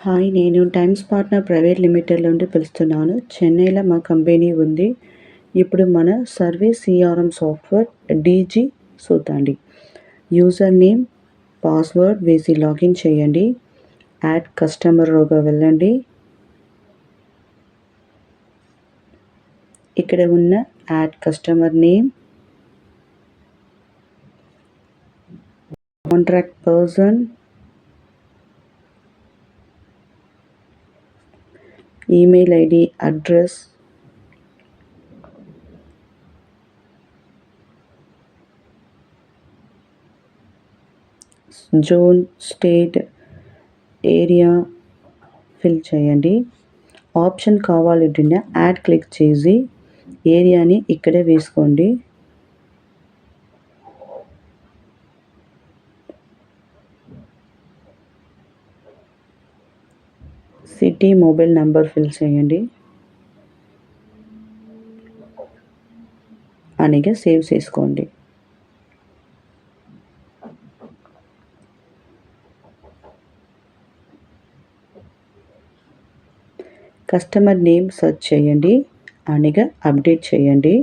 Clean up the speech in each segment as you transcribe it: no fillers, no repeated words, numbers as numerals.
Hi, నేను times partner private limited నుండి పిలుస్తున్నాను. చెన్నైలో మా కంపెనీ ఉంది. ఇప్పుడు మన సర్వీస్ సిఆర్ఎం సాఫ్ట్వేర్ డీజీ చూద్దండి. యూజర్ నేమ్, పాస్వర్డ్ వేసి లాగిన్ చేయండి. యాడ్ కస్టమర్ రోగా వెళ్ళండి. ఇక్కడ ఉన్న add customer name, contract person, email ID, address, zone, state, area fill చేయండి. ఆప్షన్ కావాలంటే యాడ్ క్లిక్ చేసి ఏరియాని ఇక్కడే వేసుకోండి. సిటీ, మొబైల్ నంబర్ ఫిల్ చేయండి. అనగా సేవ్ చేసుకోండి. కస్టమర్ నేమ్ సెర్చ్ చేయండి. అనగా అప్డేట్ చేయండి.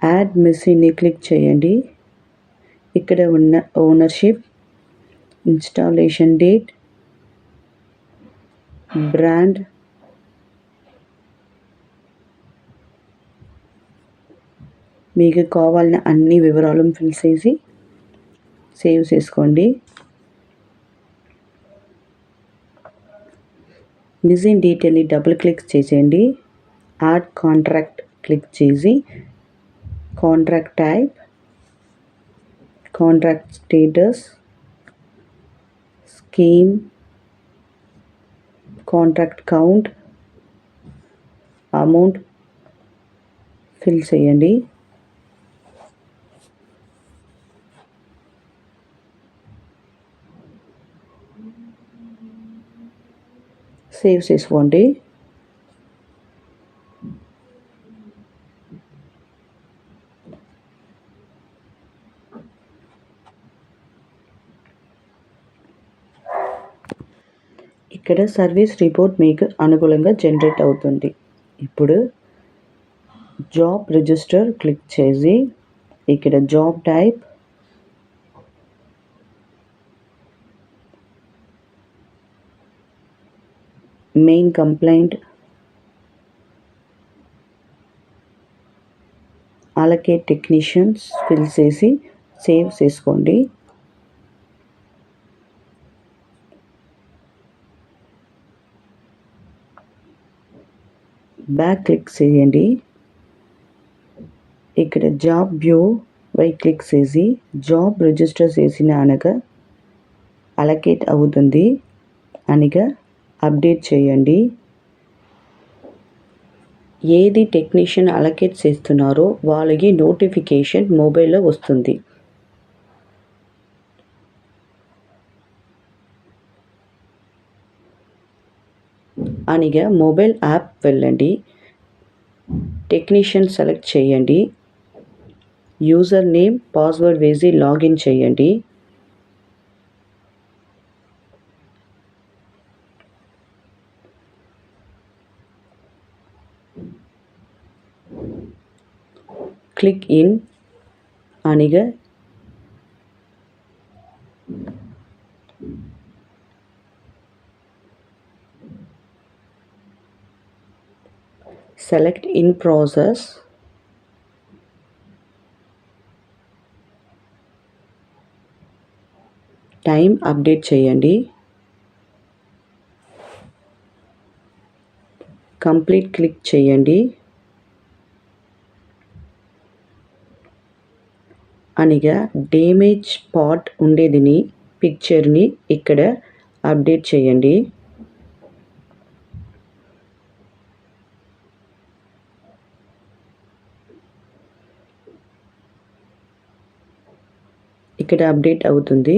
యాడ్ మెషిన్ని క్లిక్ చేయండి. ఇక్కడ ఉన్న ఓనర్షిప్, ఇన్స్టాలేషన్ డేట్, బ్రాండ్, మీకు కావాలన్న అన్ని వివరాలు ఫిల్ చేసి సేవ్ చేసుకోండి. మిషన్ డీటెయిల్ని డబుల్ క్లిక్ చేసేయండి. యాడ్ కాంట్రాక్ట్ క్లిక్ చేసి contract type, contract status, scheme, contract count, amount fill చేయండి. సేవ్ చేసుకోండి. ఇక్కడ సర్వీస్ రిపోర్ట్ మీకు అనుకూలంగా జనరేట్ అవుతుంది. ఇప్పుడు జాబ్ రిజిస్టర్ క్లిక్ చేసి ఇక్కడ job type, main complaint, allocate technicians fill చేసి సేవ్ చేసుకోండి. బ్యాక్ క్లిక్ చేయండి. ఇక్కడ జాబ్ వ్యూ పై క్లిక్ చేసి జాబ్ రిజిస్టర్ చేసిన అనగా అలొకేట్ అవుతుంది. అనగా అప్డేట్ చేయండి. ఏది టెక్నీషియన్ అలొకేట్ చేస్తున్నారో వాళ్ళకి నోటిఫికేషన్ మొబైల్లో వస్తుంది. అనగా మొబైల్ యాప్ వెళ్ళండి. టెక్నీషియన్ సెలెక్ట్ చేయండి. యూజర్ నేమ్, పాస్వర్డ్ వేసి లాగిన్ చేయండి. క్లిక్ ఇన్ అనగా select in process, time update చేయండి. కంప్లీట్ క్లిక్ చేయండి. అనగా డ్యామేజ్ పార్ట్ ఉండేదిని పిక్చర్ని ఇక్కడ అప్డేట్ చేయండి. ఇక్కడ అప్డేట్ అవుతుంది.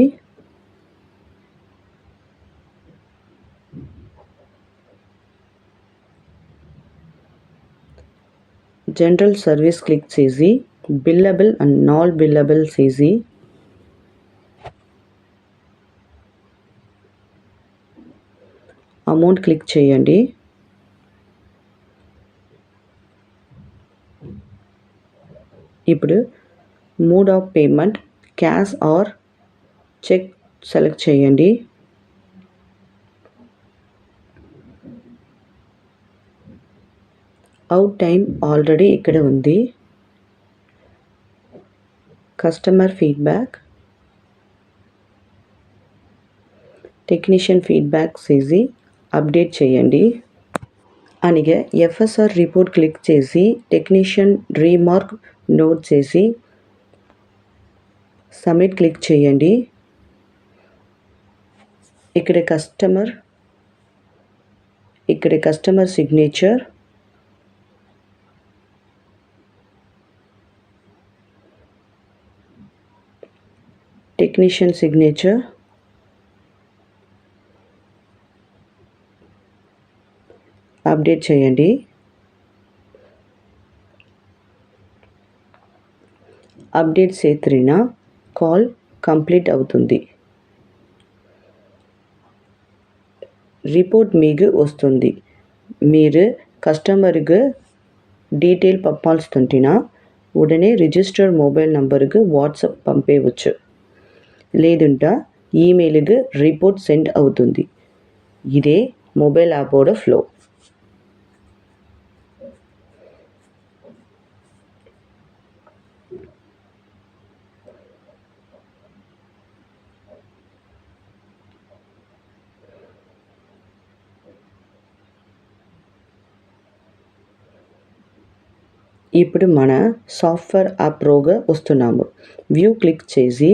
జనరల్ సర్వీస్ క్లిక్ చేసి బిల్లబుల్ అండ్ నాన్ బిల్లబుల్ చేసి అమౌంట్ క్లిక్ చేయండి. ఇప్పుడు mode of payment cash or cheque select చేయండి. అవుట్ టైం ఆల్రెడీ ఇక్కడ ఉంది. కస్టమర్ ఫీడ్బ్యాక్, టెక్నీషియన్ ఫీడ్బ్యాక్ చేసి అప్డేట్ చేయండి. అలాగే ఎఫ్ఎస్ఆర్ రిపోర్ట్ క్లిక్ చేసి టెక్నీషియన్ రీమార్క్ నోట్ చేసి సబ్మిట్ క్లిక్ చేయండి. ఇక్కడ customer signature, technician signature, update చేయండి. అప్డేట్ చేసిన కాల్ కంప్లీట్ అవుతుంది. రిపోర్ట్ మీకు వస్తుంది. మీరు కస్టమర్కు డీటెయిల్ పంపాల్సింటున్నా ఉడనే రిజిస్టర్ మొబైల్ నంబర్కు వాట్సాప్ పంపేయవచ్చు. లేదంటే ఈమెయిల్కు రిపోర్ట్ సెండ్ అవుతుంది. ఇదే మొబైల్ యాపోడ ఫ్లో. ఇప్పుడు మన సాఫ్ట్వేర్ యాప్ రోగా వస్తున్నాము. వ్యూ క్లిక్ చేసి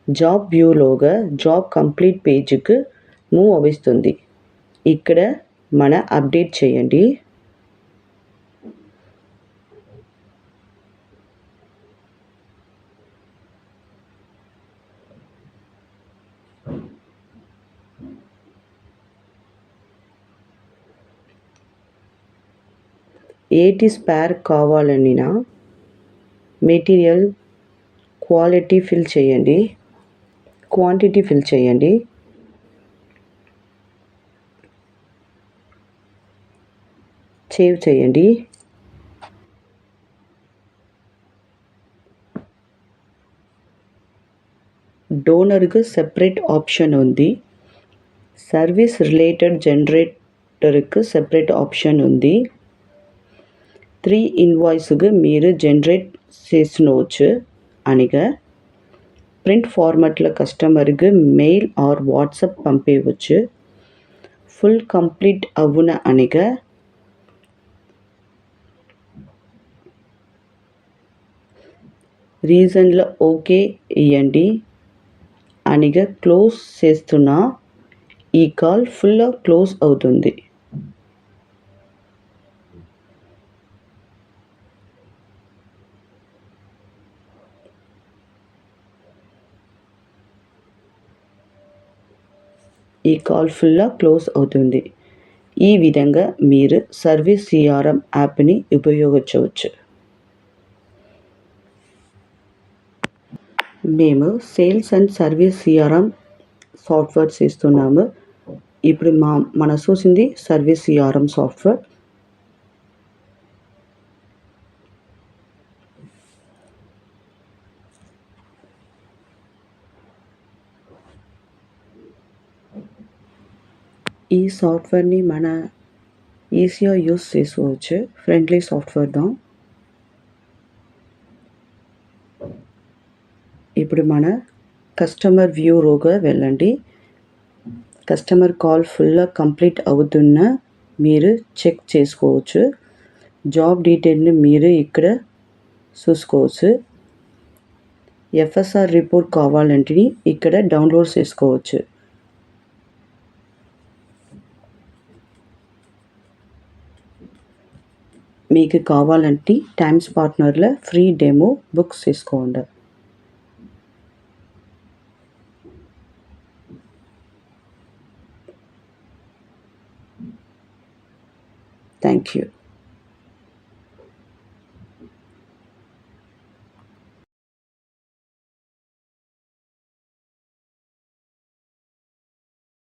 జాబ్ వ్యూలోగా జాబ్ కంప్లీట్ పేజ్కి మూవ్ అవుతుంది. ఇక్కడ మన అప్డేట్ చేయండి. ఏటి స్పేర్ కావాలనినా మెటీరియల్ క్వాంటిటీ ఫిల్ చేయండి. సేవ్ చేయండి. డోనర్కు సెపరేట్ ఆప్షన్ ఉంది. సర్వీస్ రిలేటెడ్ జనరేటర్కు సెపరేట్ ఆప్షన్ ఉంది. 3 ఇన్వాయిస్కు మీరు జనరేట్ చేసుకోవచ్చు. అనగా ప్రింట్ ఫార్మాట్లో కస్టమర్కు మెయిల్ ఆర్ వాట్సాప్ పంపేయవచ్చు. ఫుల్ కంప్లీట్ అవున అనగా రీజన్లో ఓకే ఇవ్వండి. అనగా క్లోజ్ చేస్తున్నా ఈ కాల్ ఫుల్ క్లోజ్ అవుతుంది. ఈ కాల్ ఫుల్ క్లోజ్ అవుతుంది. ఈ విధంగా మీరు సర్వీస్ సిఆర్ఎం యాప్ని ఉపయోగించవచ్చు. మేము sales and service CRM software చేస్తున్నాము. ఇప్పుడు మన చూసింది సర్వీస్ సిఆర్ఎం సాఫ్ట్వేర్. ఈ సాఫ్ట్వేర్ని మన ఈజీగా యూస్ చేసుకోవచ్చు. ఫ్రెండ్లీ సాఫ్ట్వేర్ దా. ఇప్పుడు మన కస్టమర్ వ్యూ రోగా వెళ్ళండి. కస్టమర్ కాల్ ఫుల్ కంప్లీట్ అవుతున్నా మీరు చెక్ చేసుకోవచ్చు. జాబ్ డీటెయిల్ని మీరు ఇక్కడ చూసుకోవచ్చు. ఎఫ్ఎస్ఆర్ రిపోర్ట్ కావాలంటే ఇక్కడ డౌన్లోడ్ చేసుకోవచ్చు. మీకు కావాలంటే టైమ్స్ పార్ట్నర్లో ఫ్రీ డెమో బుక్ చేసుకోండి. Thank you.